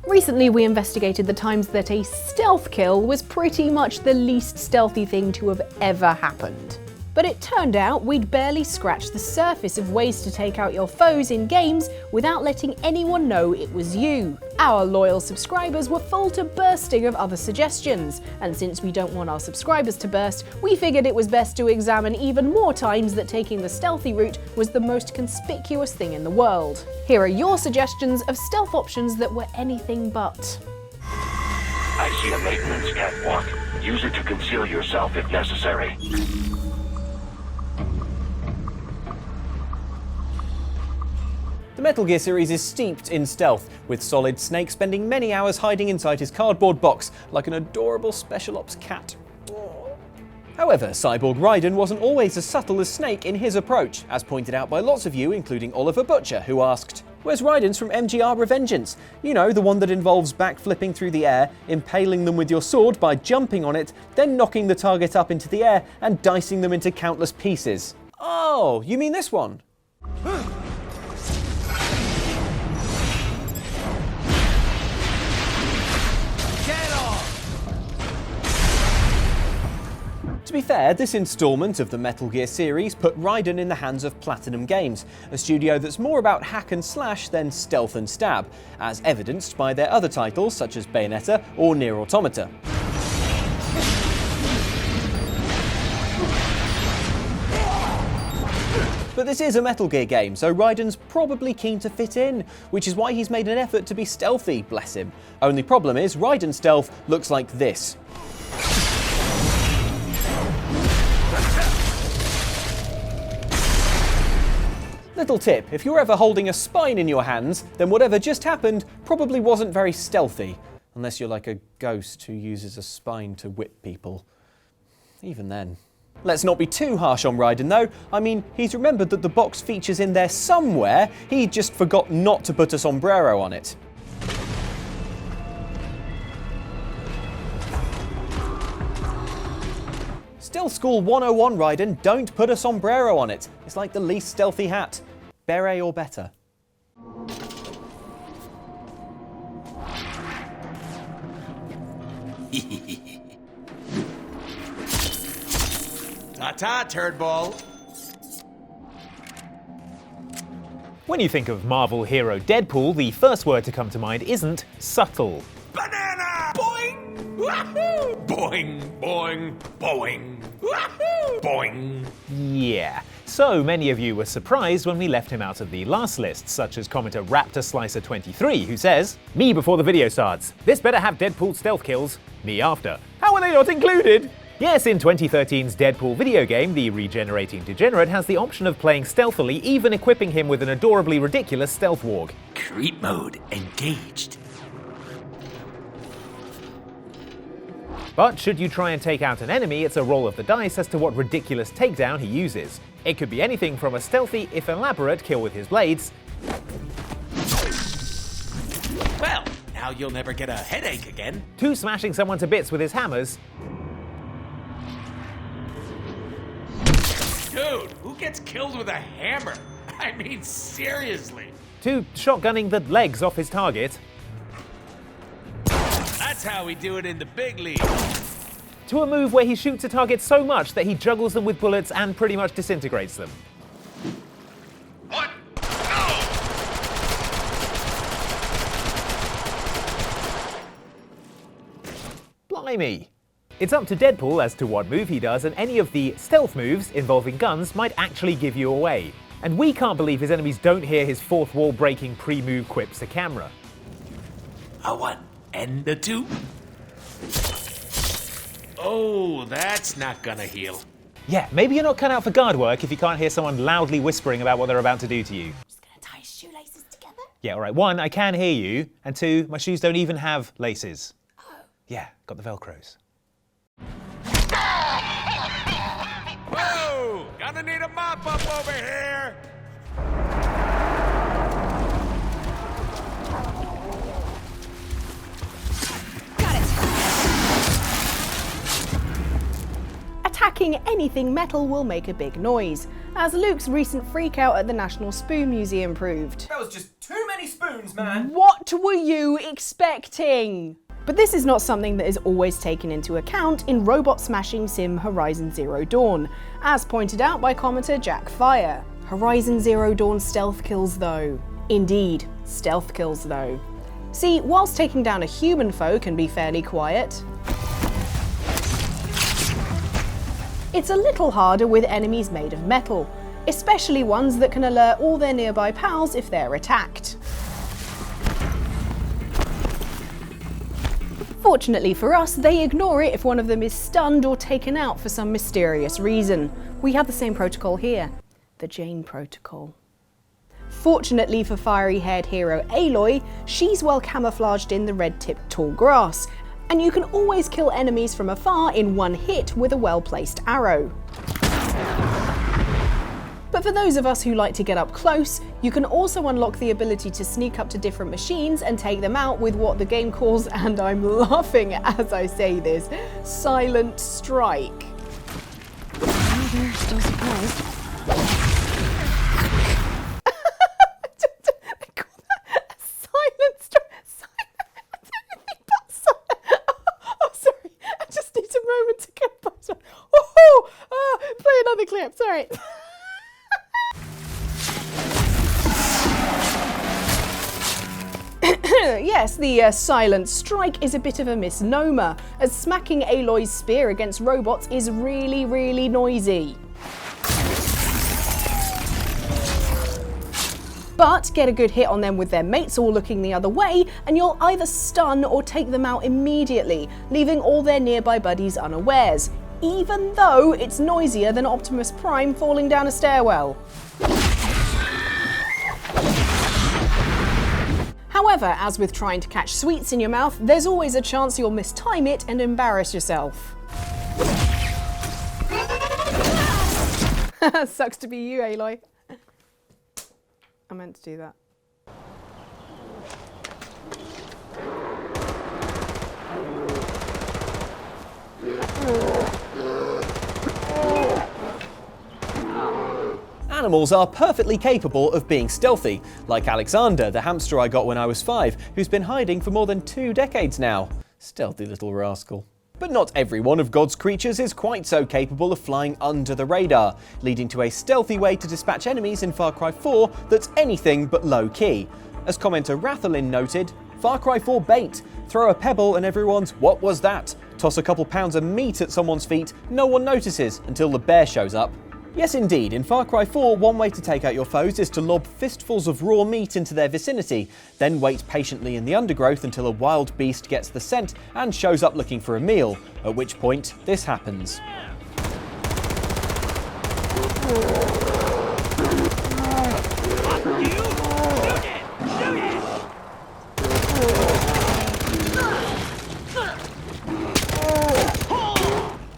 Recently we investigated the times that a stealth kill was pretty much the least stealthy thing to have ever happened. But it turned out we'd barely scratched the surface of ways to take out your foes in games without letting anyone know it was you. Our loyal subscribers were full to bursting of other suggestions, and since we don't want our subscribers to burst, we figured it was best to examine even more times that taking the stealthy route was the most conspicuous thing in the world. Here are your suggestions of stealth options that were anything but. I see a maintenance catwalk. Use it to conceal yourself if necessary. The Metal Gear series is steeped in stealth, with Solid Snake spending many hours hiding inside his cardboard box like an adorable Special Ops cat. However, Cyborg Raiden wasn't always as subtle as Snake in his approach, as pointed out by lots of you, including Oliver Butcher, who asked, "Where's Raiden's from MGR Revengeance? You know, the one that involves backflipping through the air, impaling them with your sword by jumping on it, then knocking the target up into the air and dicing them into countless pieces." Oh, you mean this one? To be fair, this instalment of the Metal Gear series put Raiden in the hands of Platinum Games, a studio that's more about hack and slash than stealth and stab, as evidenced by their other titles such as Bayonetta or Nier Automata. But this is a Metal Gear game, so Raiden's probably keen to fit in, which is why he's made an effort to be stealthy, bless him. Only problem is, Raiden's stealth looks like this. Little tip, if you're ever holding a spine in your hands, then whatever just happened probably wasn't very stealthy. Unless you're like a ghost who uses a spine to whip people. Even then. Let's not be too harsh on Raiden though. I mean, he's remembered that the box features in there somewhere, he just forgot not to put a sombrero on it. Stealth School 101 Raiden, don't put a sombrero on it. It's like the least stealthy hat. Beret or better. Ta-ta, turd ball. When you think of Marvel hero Deadpool, the first word to come to mind isn't subtle. Banana! Boing! Wahoo! Boing, boing, boing. Wahoo! Boing. Yeah. So many of you were surprised when we left him out of the last list, such as commenter RaptorSlicer23, who says, "Me before the video starts. This better have Deadpool stealth kills. Me after. How are they not included?" Yes, in 2013's Deadpool video game, the regenerating degenerate has the option of playing stealthily, even equipping him with an adorably ridiculous stealth warg. Creep mode engaged. But should you try and take out an enemy, it's a roll of the dice as to what ridiculous takedown he uses. It could be anything from a stealthy, if elaborate, kill with his blades. Well, now you'll never get a headache again. To smashing someone to bits with his hammers. Dude, who gets killed with a hammer? I mean, seriously. To shotgunning the legs off his target. That's how we do it in the big league. To a move where he shoots a target so much that he juggles them with bullets and pretty much disintegrates them. What? No! Blimey. It's up to Deadpool as to what move he does, and any of the stealth moves involving guns might actually give you away. And we can't believe his enemies don't hear his fourth wall breaking pre-move quips to camera. A one and a two. Oh, that's not gonna heal. Yeah, maybe you're not cut out for guard work if you can't hear someone loudly whispering about what they're about to do to you. Just gonna tie his shoelaces together? Yeah, alright, 1, I can hear you, and 2, my shoes don't even have laces. Oh. Yeah, got the Velcros. Whoa! Gonna need a mop up over here! Got it! Attacking anything metal will make a big noise, as Luke's recent freakout at the National Spoon Museum proved. That was just Too many spoons, man! What were you expecting? But this is not something that is always taken into account in robot smashing sim Horizon Zero Dawn, as pointed out by commenter Jack Fire. Horizon Zero Dawn stealth kills though. Indeed, stealth kills though. See, whilst taking down a human foe can be fairly quiet, it's a little harder with enemies made of metal, especially ones that can alert all their nearby pals if they're attacked. Fortunately for us, they ignore it if one of them is stunned or taken out for some mysterious reason. We have the same protocol here, the Jane Protocol. Fortunately for fiery-haired hero Aloy, she's well camouflaged in the red-tipped tall grass, and you can always kill enemies from afar in one hit with a well-placed arrow. But for those of us who like to get up close, you can also unlock the ability to sneak up to different machines and take them out with what the game calls, and I'm laughing as I say this, Silent Strike. They're still surprised. They call that a Silent Strike. Oh, sorry. I just need a moment to compose. Play another clip, sorry. Yes, the Silent Strike is a bit of a misnomer, as smacking Aloy's spear against robots is really, really noisy. But get a good hit on them with their mates all looking the other way, and you'll either stun or take them out immediately, leaving all their nearby buddies unawares, even though it's noisier than Optimus Prime falling down a stairwell. However, as with trying to catch sweets in your mouth, there's always a chance you'll mistime it and embarrass yourself. Sucks to be you, Aloy. I meant to do that. Animals are perfectly capable of being stealthy, like Alexander, the hamster I got when I was 5, who's been hiding for more than 2 decades now. Stealthy little rascal. But not every one of God's creatures is quite so capable of flying under the radar, leading to a stealthy way to dispatch enemies in Far Cry 4 that's anything but low-key. As commenter Rathelin noted, Far Cry 4 bait. Throw a pebble and everyone's "what was that?" Toss a couple pounds of meat at someone's feet, no one notices until the bear shows up. Yes indeed, in Far Cry 4, one way to take out your foes is to lob fistfuls of raw meat into their vicinity, then wait patiently in the undergrowth until a wild beast gets the scent and shows up looking for a meal, at which point this happens.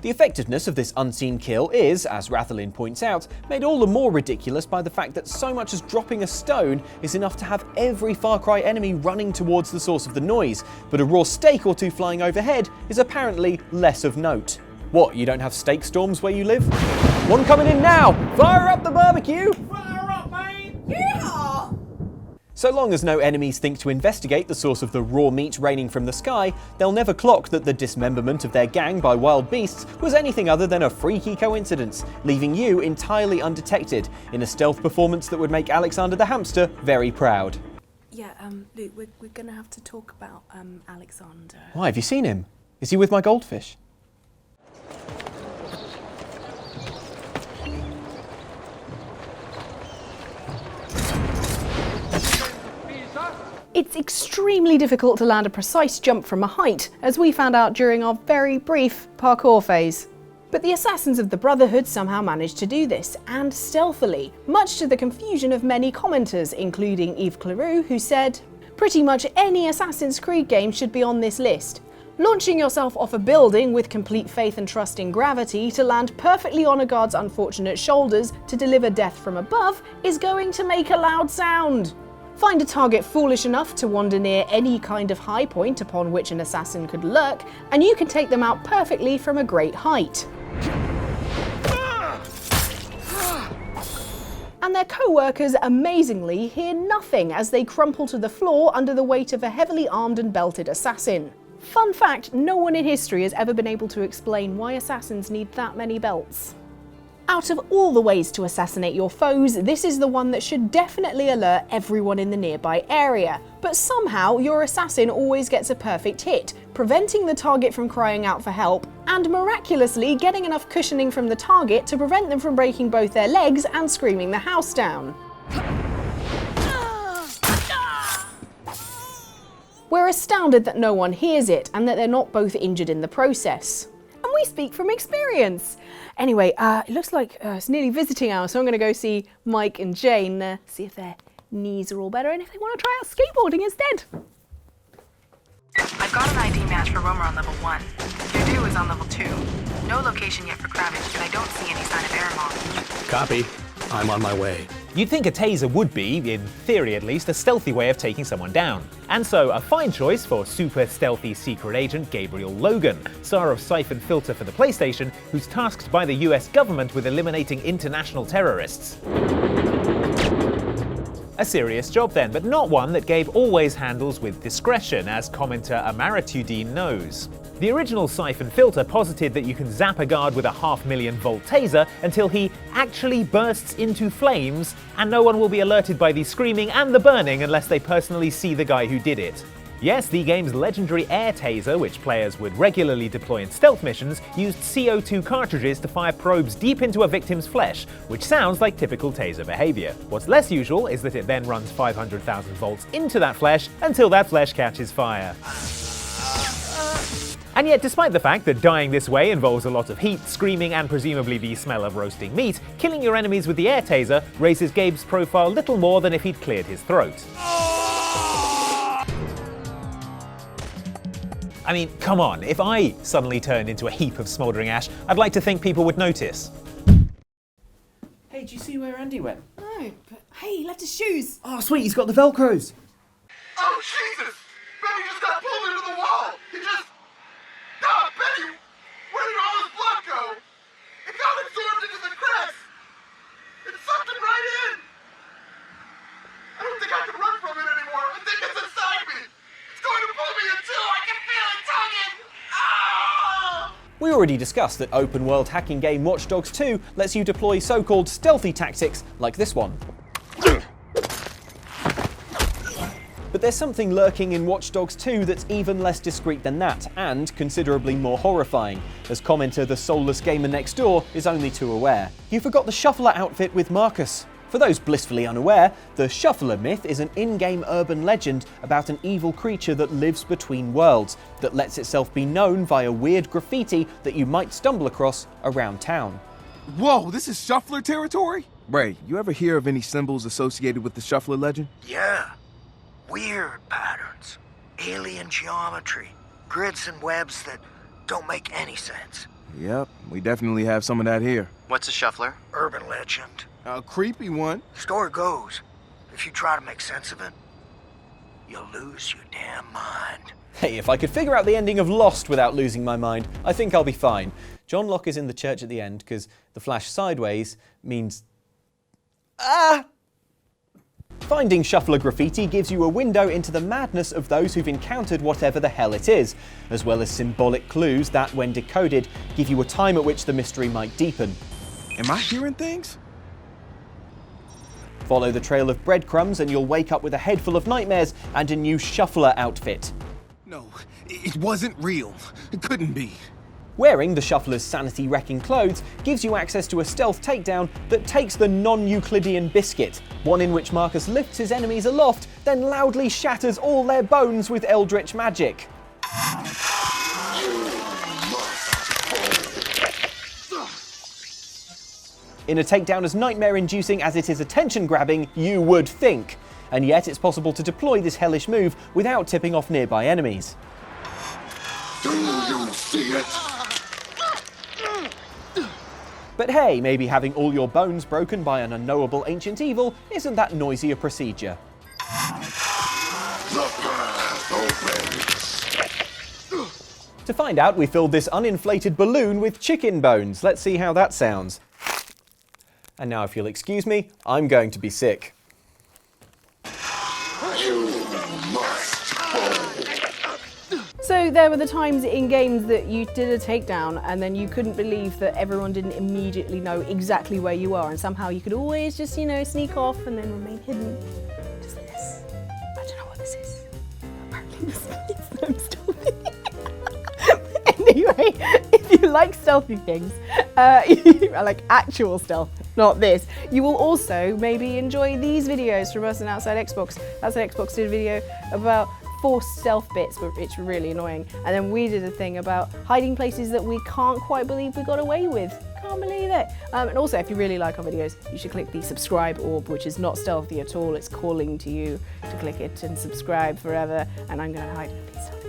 The effectiveness of this unseen kill is, as Rathelin points out, made all the more ridiculous by the fact that so much as dropping a stone is enough to have every Far Cry enemy running towards the source of the noise, but a raw steak or two flying overhead is apparently less of note. What, you don't have steak storms where you live? One coming in now! Fire up the barbecue! Fire up, mate! Yeehaw! So long as no enemies think to investigate the source of the raw meat raining from the sky, they'll never clock that the dismemberment of their gang by wild beasts was anything other than a freaky coincidence, leaving you entirely undetected in a stealth performance that would make Alexander the hamster very proud. Yeah, Luke, we're gonna have to talk about, Alexander. Why, have you seen him? Is he with my goldfish? It's extremely difficult to land a precise jump from a height, as we found out during our very brief parkour phase. But the assassins of the Brotherhood somehow managed to do this, and stealthily, much to the confusion of many commenters, including Yves Claroux, who said, "Pretty much any Assassin's Creed game should be on this list. Launching yourself off a building with complete faith and trust in gravity to land perfectly on a guard's unfortunate shoulders to deliver death from above is going to make a loud sound. Find a target foolish enough to wander near any kind of high point upon which an assassin could lurk, and you can take them out perfectly from a great height." and their co-workers amazingly hear nothing as they crumple to the floor under the weight of a heavily armed and belted assassin. Fun fact, no one in history has ever been able to explain why assassins need that many belts. Out of all the ways to assassinate your foes, this is the one that should definitely alert everyone in the nearby area. But somehow, your assassin always gets a perfect hit, preventing the target from crying out for help, and miraculously getting enough cushioning from the target to prevent them from breaking both their legs and screaming the house down. We're astounded that no one hears it, and that they're not both injured in the process. And we speak from experience. Anyway, it looks like it's nearly visiting hours, so I'm going to go see Mike and Jane, see if their knees are all better and if they want to try out skateboarding instead. I've got an ID match for Romer on level 1. Your duo is on level 2. No location yet for Kravitz, and I don't see any sign of error mod. Copy. I'm on my way. You'd think a taser would be, in theory at least, a stealthy way of taking someone down. And so, a fine choice for super stealthy secret agent Gabriel Logan, star of Syphon Fiter for the PlayStation, who's tasked by the US government with eliminating international terrorists. A serious job then, but not one that Gabe always handles with discretion, as commenter Amaratudine knows. The original Syphon Fiter posited that you can zap a guard with a 500,000-volt taser until he actually bursts into flames, and no one will be alerted by the screaming and the burning unless they personally see the guy who did it. Yes, the game's legendary air taser, which players would regularly deploy in stealth missions, used CO2 cartridges to fire probes deep into a victim's flesh, which sounds like typical taser behavior. What's less usual is that it then runs 500,000 volts into that flesh until that flesh catches fire. And yet, despite the fact that dying this way involves a lot of heat, screaming, and presumably the smell of roasting meat, killing your enemies with the air taser raises Gabe's profile little more than if he'd cleared his throat. I mean, come on, if I suddenly turned into a heap of smouldering ash, I'd like to think people would notice. Hey, do you see where Andy went? No, but hey, he left his shoes. Oh, sweet, he's got the Velcros. Oh, Jesus! Benny just got pulled into the wall! He just... Ah, Benny! Where did all his blood go? It got absorbed into the cracks! It sucked him right in! I don't think I can run from it anymore. I think it's inside me! It's going to pull me in two! I can feel it tugging! Ah! We already discussed that open-world hacking game Watch Dogs 2 lets you deploy so-called stealthy tactics like this one. But there's something lurking in Watch Dogs 2 that's even less discreet than that, and considerably more horrifying, as commenter the soulless gamer next door is only too aware. You forgot the Shuffler outfit with Marcus. For those blissfully unaware, the Shuffler myth is an in-game urban legend about an evil creature that lives between worlds, that lets itself be known via weird graffiti that you might stumble across around town. Whoa, this is Shuffler territory? Ray, you ever hear of any symbols associated with the Shuffler legend? Yeah. Weird patterns, alien geometry, grids and webs that don't make any sense. Yep, we definitely have some of that here. What's a shuffler? Urban legend. A creepy one. Story goes, if you try to make sense of it, you'll lose your damn mind. Hey, if I could figure out the ending of Lost without losing my mind, I think I'll be fine. John Locke is in the church at the end because the flash sideways means... Finding Shuffler graffiti gives you a window into the madness of those who've encountered whatever the hell it is, as well as symbolic clues that, when decoded, give you a time at which the mystery might deepen. Am I hearing things? Follow the trail of breadcrumbs and you'll wake up with a head full of nightmares and a new Shuffler outfit. No, it wasn't real. It couldn't be. Wearing the Shuffler's sanity-wrecking clothes gives you access to a stealth takedown that takes the non-Euclidean biscuit, one in which Marcus lifts his enemies aloft, then loudly shatters all their bones with eldritch magic. In a takedown as nightmare-inducing as it is attention-grabbing, you would think. And yet it's possible to deploy this hellish move without tipping off nearby enemies. Do you see it? But hey, maybe having all your bones broken by an unknowable ancient evil isn't that noisy a procedure. The path opens. To find out, we filled this uninflated balloon with chicken bones. Let's see how that sounds. And now if you'll excuse me, I'm going to be sick. So there were the times in games that you did a takedown and then you couldn't believe that everyone didn't immediately know exactly where you are, and somehow you could always just, you know, sneak off and then remain hidden. Just like this. I don't know what this is. Apparently this is no stealthy. Anyway, if you like stealthy things, like actual stealth, not this, you will also maybe enjoy these videos from us and Outside Xbox. Outside Xbox did a video about forced stealth bits, which were really annoying. And then we did a thing about hiding places that we can't quite believe we got away with. Can't believe it. And also, if you really like our videos, you should click the subscribe orb, which is not stealthy at all. It's calling to you to click it and subscribe forever. And I'm going to hide in these stealthy